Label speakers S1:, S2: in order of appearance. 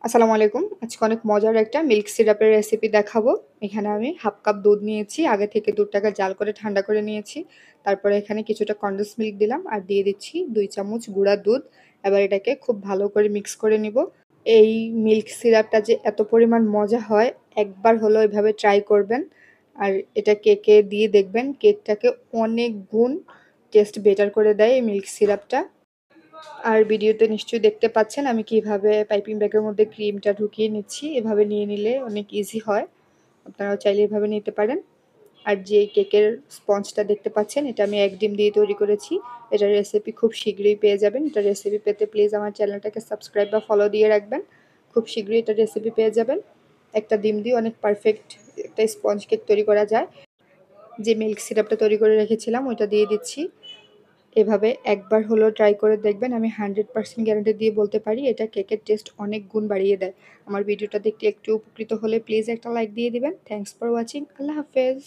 S1: আসসালামু আলাইকুম। আজকে অনেক মজার একটা মিল্ক সিরাপের রেসিপি দেখাবো। এখানে আমি 1/2 কাপ দুধ নিয়েছি। আগে থেকে দুধটাকে জাল করে ঠান্ডা করে নিয়েছি। তারপরে এখানে কিছুটা কনডেন্স মিল্ক দিলাম আর দিয়ে দিচ্ছি ২ চামচ গুঁড়া দুধ। এবার এটাকে খুব ভালো করে মিক্স করে নিব। এই মিল্ক সিরাপটা যে এত পরিমাণ মজা হয়, একবার হলেও এভাবে ট্রাই করবেন। আর এটা কেকে দিয়ে দেখবেন কেকটাকে অনেক গুণ টেস্ট বেটার করে দেয় এই মিল্ক সিরাপটা। আর ভিডিওতে নিশ্চয়ই দেখতে পাচ্ছেন আমি কিভাবে পাইপিং ব্যাগের মধ্যে ক্রিমটা ঢুকিয়ে নিচ্ছি। এভাবে নিয়ে নিলে অনেক ইজি হয়। আপনারাও চাইলে এভাবে নিতে পারেন। আর যে কেকের স্পঞ্জটা দেখতে পাচ্ছেন এটা আমি ১ ডিম দিয়ে তৈরি করেছি। এটার রেসিপি খুব শীঘ্রই পেয়ে যাবেন। এটার রেসিপি পেতে প্লিজ আমার চ্যানেলটাকে সাবস্ক্রাইব বা ফলো দিয়ে রাখবেন। খুব শীঘ্রই এটার রেসিপি পেয়ে যাবেন। একটা ডিম দিয়ে অনেক পারফেক্ট একটা স্পঞ্জ কেক তৈরি করা যায়। যে মিল্ক সিরাপটা তৈরি করে রেখেছিলাম ওইটা দিয়ে দিচ্ছি। এভাবে একবার হলেও ট্রাই করে দেখবেন। আমি 100% গ্যারান্টি দিয়ে বলতে পারি এটা কেকের টেস্ট অনেক গুণ বাড়িয়ে দেয়। আমার ভিডিওটা দেখতে একটু উপকৃত হলে প্লিজ একটা লাইক দিয়ে দিবেন। Thanks for watching. আল্লাহ হাফেজ।